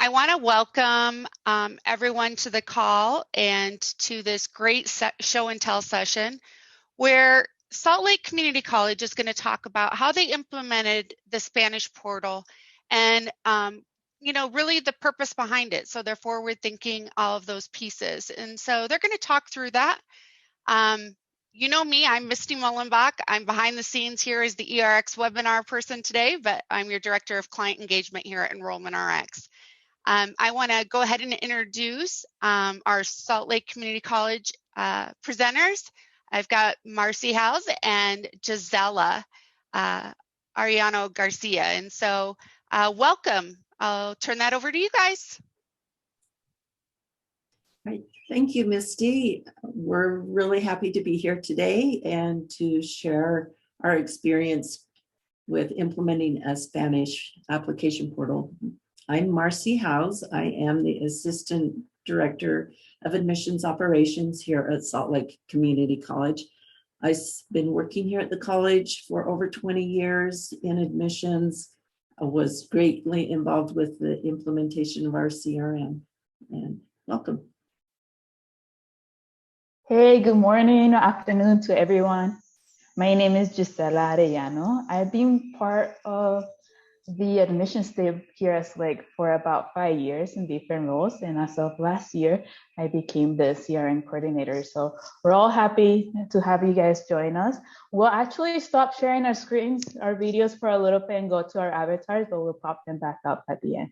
I want to welcome everyone to the call and to this great show and tell session where Salt Lake Community College is going to talk about how they implemented the Spanish portal and really the purpose behind it. So they're forward thinking all of those pieces. And so they're going to talk through that. You know me, I'm Misty Mullenbach. I'm behind the scenes here as the ERX webinar person today, but I'm your Director of Client Engagement here at Enrollment Rx. I want to go ahead and introduce our Salt Lake Community College presenters. I've got Marcy House and Gisela Ariano Garcia. And so welcome. I'll turn that over to you guys. Right. Thank you, Misty. We're really happy to be here today and to share our experience with implementing a Spanish application portal. I'm Marcy House. I am the Assistant Director of Admissions Operations here at Salt Lake Community College. I've been working here at the college for over 20 years in admissions. I was greatly involved with the implementation of our CRM. And welcome. Hey, good morning or afternoon to everyone. My name is Gisela Arellano. I've been part of the admissions team here at SLIC for about 5 years in different roles. And as of last year, I became the CRM coordinator. So we're all happy to have you guys join us. We'll actually stop sharing our screens, our videos for a little bit and go to our avatars, but we'll pop them back up at the end.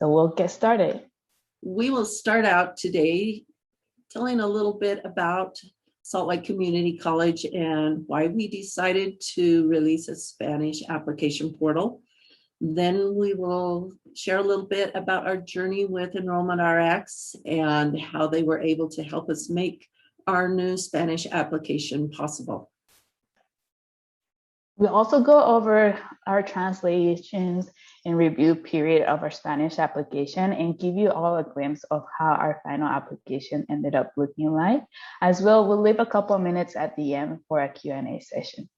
So we'll get started. We will start out today telling a little bit about Salt Lake Community College and why we decided to release a Spanish application portal. Then we will share a little bit about our journey with Enrollment Rx and how they were able to help us make our new Spanish application possible. We'll also go over our translations and review period of our Spanish application and give you all a glimpse of how our final application ended up looking like. As well, we'll leave a couple of minutes at the end for a Q&A session.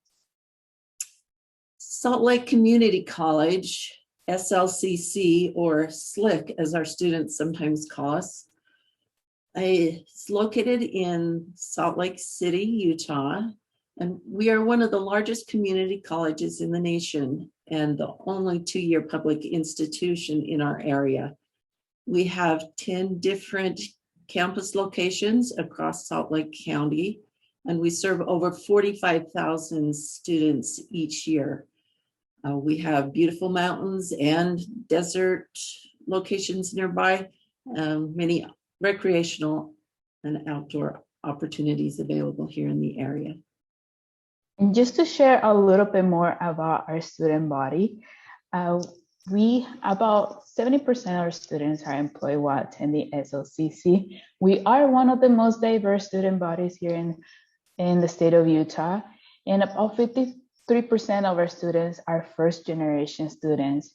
Salt Lake Community College, SLCC, or SLIC as our students sometimes call us, it's located in Salt Lake City, Utah. And we are one of the largest community colleges in the nation and the only two-year public institution in our area. We have 10 different campus locations across Salt Lake County, and we serve over 45,000 students each year. We have beautiful mountains and desert locations nearby, many recreational and outdoor opportunities available here in the area. And just to share a little bit more about our student body, about 70% of our students are employed while attending SLCC. We are one of the most diverse student bodies here in the state of Utah, and about 53% of our students are first generation students.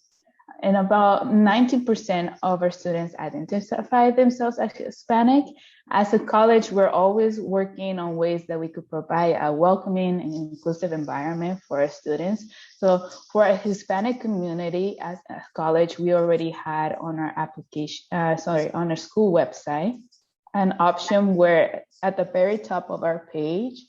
And about 90% of our students identify themselves as Hispanic. As a college, we're always working on ways that we could provide a welcoming and inclusive environment for our students. So for a Hispanic community as a college, we already had on our application, on our school website, an option where at the very top of our page,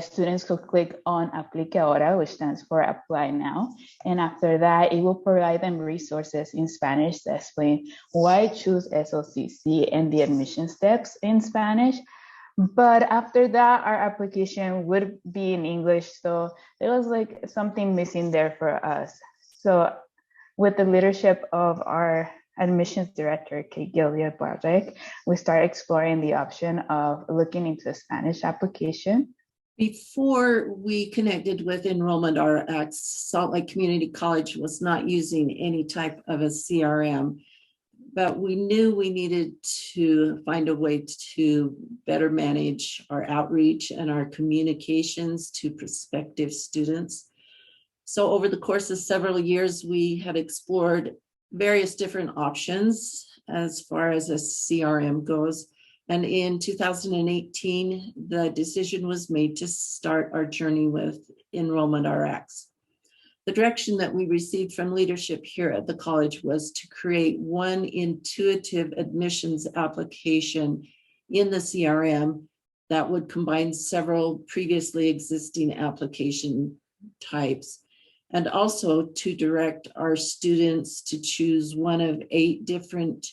students could click on Aplique Ahora, which stands for Apply Now. And after that, it will provide them resources in Spanish to explain why choose SLCC and the admission steps in Spanish. But after that, our application would be in English. So there was like something missing there for us. So with the leadership of our admissions director, Kate Gilead Bartek, we started exploring the option of looking into a Spanish application. Before we connected with Enrollment Rx, Salt Lake Community College was not using any type of a CRM, but we knew we needed to find a way to better manage our outreach and our communications to prospective students. So over the course of several years, we have explored various different options as far as a CRM goes. And in 2018, the decision was made to start our journey with Enrollment Rx. The direction that we received from leadership here at the college was to create one intuitive admissions application in the CRM that would combine several previously existing application types, and also to direct our students to choose one of 8 different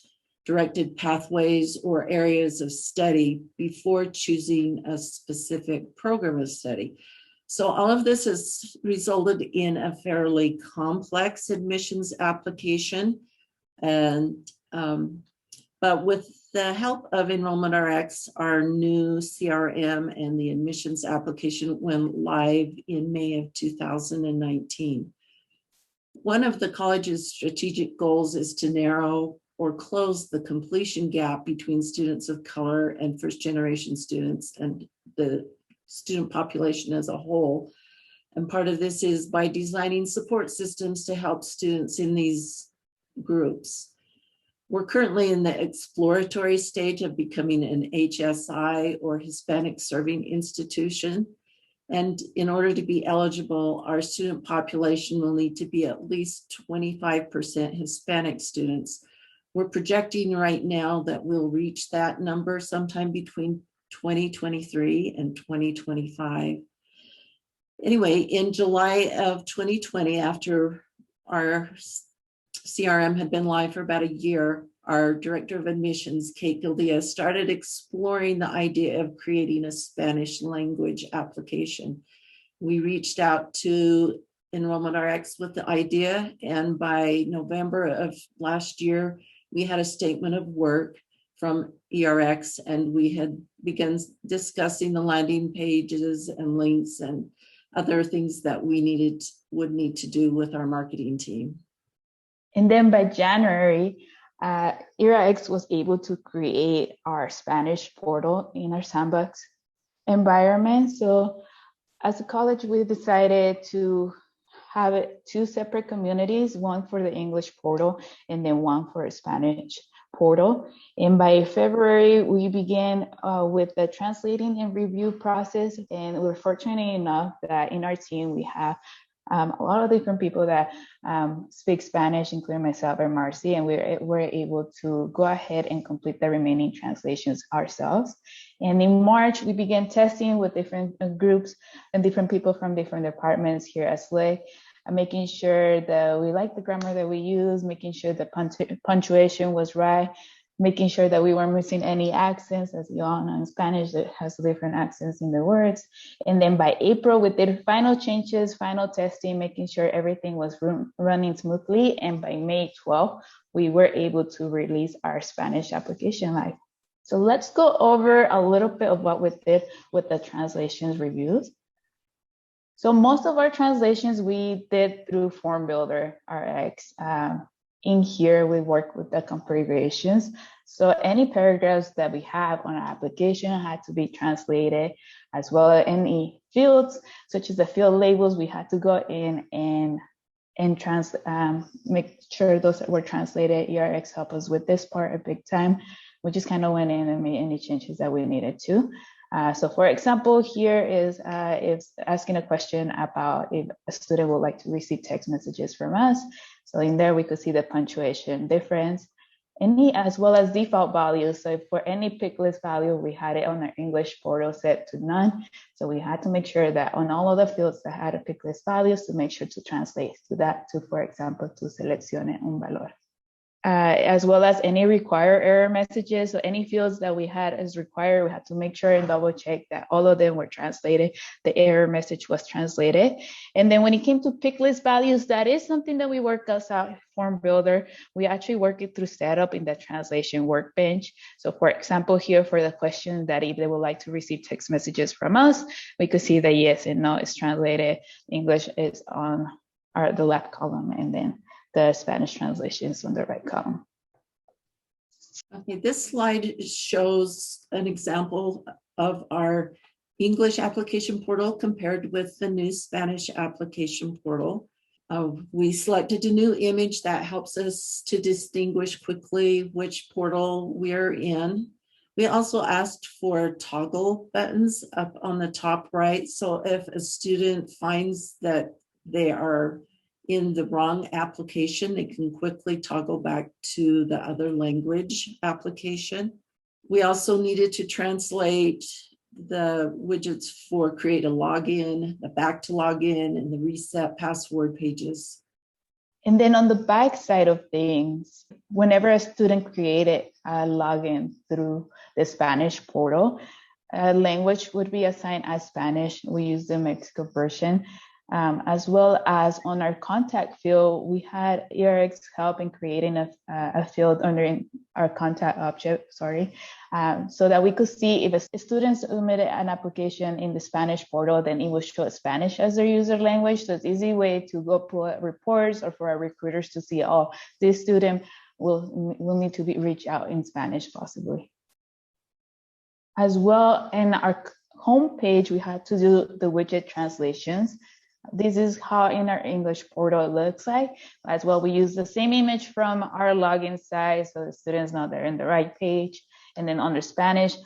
directed pathways or areas of study before choosing a specific program of study. So all of this has resulted in a fairly complex admissions application. And but with the help of Enrollment Rx, our new CRM and the admissions application went live in May of 2019. One of the college's strategic goals is to narrow or close the completion gap between students of color and first-generation students and the student population as a whole. And part of this is by designing support systems to help students in these groups. We're currently in the exploratory stage of becoming an HSI or Hispanic Serving Institution. And in order to be eligible, our student population will need to be at least 25% Hispanic students. We're projecting right now that we'll reach that number sometime between 2023 and 2025. Anyway, in July of 2020, after our CRM had been live for about a year, our director of admissions, Kate Gildia, started exploring the idea of creating a Spanish language application. We reached out to Enrollment Rx with the idea, and by November of last year, we had a statement of work from ERX, and we had begun discussing the landing pages and links and other things that we would need to do with our marketing team. And then by January, ERX was able to create our Spanish portal in our Sandbox environment. So as a college, we decided to have 2 separate communities, one for the English portal and then one for a Spanish portal. And by February, we began with the translating and review process. And we're fortunate enough that in our team, we have a lot of different people that speak Spanish, including myself and Marcy, and we're able to go ahead and complete the remaining translations ourselves. And in March, we began testing with different groups and different people from different departments here at SLIC, making sure that we like the grammar that we use, making sure the punctuation was right, making sure that we weren't missing any accents. As you all know, in Spanish, it has different accents in the words. And then by April, we did final changes, final testing, making sure everything was running smoothly. And by May 12th, we were able to release our Spanish application live. So let's go over a little bit of what we did with the translations reviews. So most of our translations we did through Form Builder Rx. In here, we work with the configurations. So any paragraphs that we have on our application had to be translated, as well as any fields, such as the field labels, we had to go in and make sure those were translated. ERX helped us with this part a big time. We just kind of went in and made any changes that we needed to. So for example, here is asking a question about if a student would like to receive text messages from us. So in there, we could see the punctuation difference, as well as default values. So for any pick list value, we had it on our English portal set to none. So we had to make sure that on all of the fields that had a pick list values to make sure to translate to that to, for example, to seleccione un valor. As well as any require error messages. So any fields that we had as required, we had to make sure and double check that all of them were translated. The error message was translated. And then when it came to pick list values, that is something that we worked out Form Builder. We actually work it through setup in the translation workbench. So for example, here for the question that if they would like to receive text messages from us, we could see that yes and no is translated. English is on the left column, and then the Spanish translations on the right column. Okay, this slide shows an example of our English application portal compared with the new Spanish application portal. We selected a new image that helps us to distinguish quickly which portal we're in. We also asked for toggle buttons up on the top right. So if a student finds that they are in the wrong application, they can quickly toggle back to the other language application. We also needed to translate the widgets for create a login, the back to login, and the reset password pages. And then on the back side of things, whenever a student created a login through the Spanish portal, a language would be assigned as Spanish. We use the Mexico version. As well as on our contact field, we had ERX help in creating a field under our contact object, so that we could see if a student submitted an application in the Spanish portal, then it would show Spanish as their user language. So it's an easy way to go pull reports or for our recruiters to see, oh, this student will need to be reached out in Spanish possibly. As well, in our homepage, we had to do the widget translations. This is how in our English portal it looks like. As well, we use the same image from our login site so the students know they're in the right page. And then under Spanish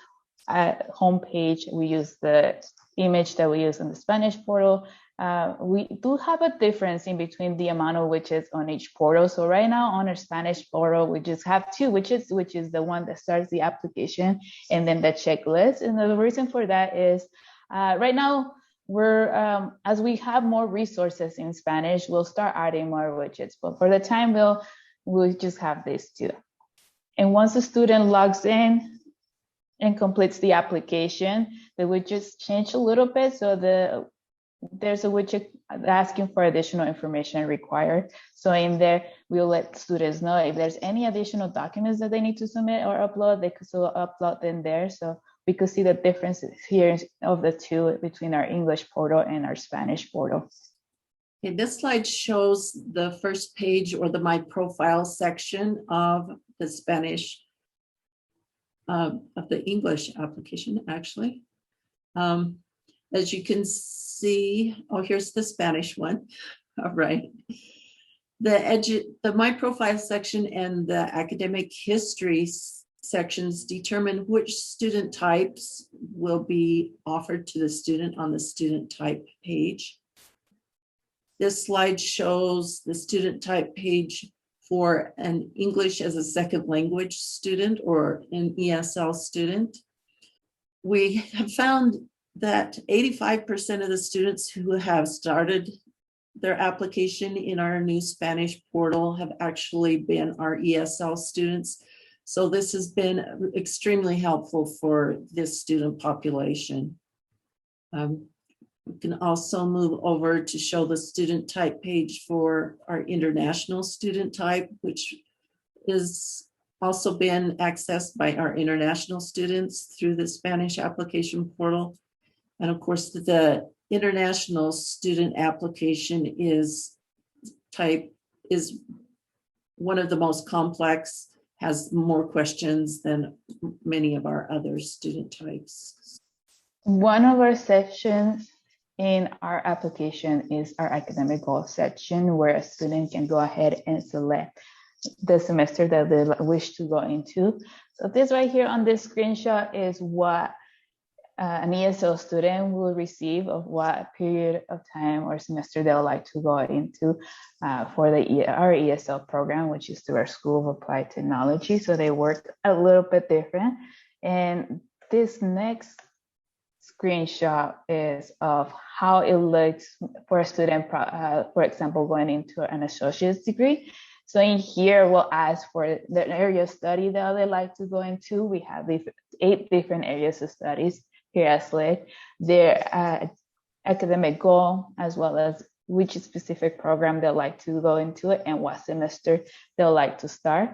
homepage, we use the image that we use in the Spanish portal. We do have a difference in between the amount of widgets on each portal. So right now on our Spanish portal, we just have 2 widgets, which is the one that starts the application and then the checklist. And the reason for that is right now, we're as we have more resources in Spanish, we'll start adding more widgets, but for the time we'll just have these 2. And once the student logs in and completes the application, the widgets change a little bit. So there's a widget asking for additional information required. So in there, we'll let students know if there's any additional documents that they need to submit or upload, they could still upload them there. So we could see the differences here of the 2 between our English portal and our Spanish portal. Okay, this slide shows the first page or the My Profile section of the Spanish, of the English application, actually. As you can see, oh, here's the Spanish one. All right. The My Profile section and the academic history sections determine which student types will be offered to the student on the student type page. This slide shows the student type page for an English as a second language student or an ESL student. We have found that 85% of the students who have started their application in our new Spanish portal have actually been our ESL students. So this has been extremely helpful for this student population. We can also move over to show the student type page for our international student type, which is also been accessed by our international students through the Spanish application portal. And of course, the international student application is one of the most complex, has more questions than many of our other student types. One of our sections in our application is our academic goals section, where a student can go ahead and select the semester that they wish to go into. So this right here on this screenshot is what an ESL student will receive of what period of time or semester they would like to go into for our ESL program, which is through our School of Applied Technology. So they work a little bit different. And this next screenshot is of how it looks for a student, for example, going into an associate's degree. So in here, we'll ask for the area of study that they like to go into. We have 8 different areas of studies here at SLIC, their academic goal, as well as which specific program they'll like to go into it and what semester they'll like to start.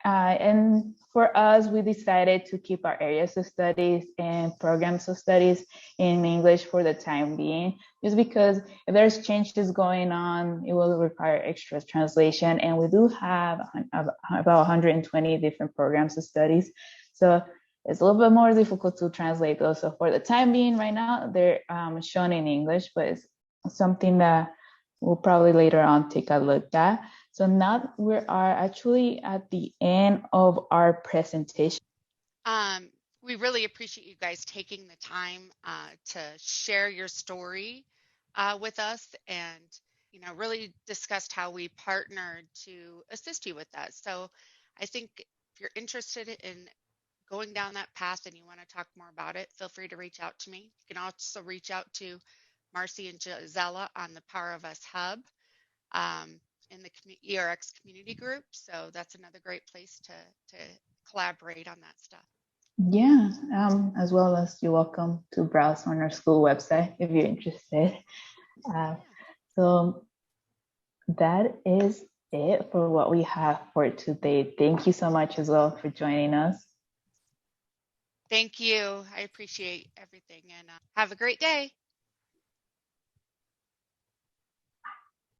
And for us, we decided to keep our areas of studies and programs of studies in English for the time being, just because if there's changes going on, it will require extra translation. And we do have about 120 different programs of studies. So it's a little bit more difficult to translate those. So for the time being right now, they're shown in English, but it's something that we'll probably later on take a look at. So now we are actually at the end of our presentation. We really appreciate you guys taking the time to share your story with us and really discussed how we partnered to assist you with that. So I think if you're interested in going down that path and you want to talk more about it, feel free to reach out to me. You can also reach out to Marcy and Gisela on the Power of Us Hub in the ERX community group. So that's another great place to collaborate on that stuff. Yeah, as well as you're welcome to browse on our school website if you're interested. So that is it for what we have for today. Thank you so much as well for joining us. Thank you. I appreciate everything and have a great day.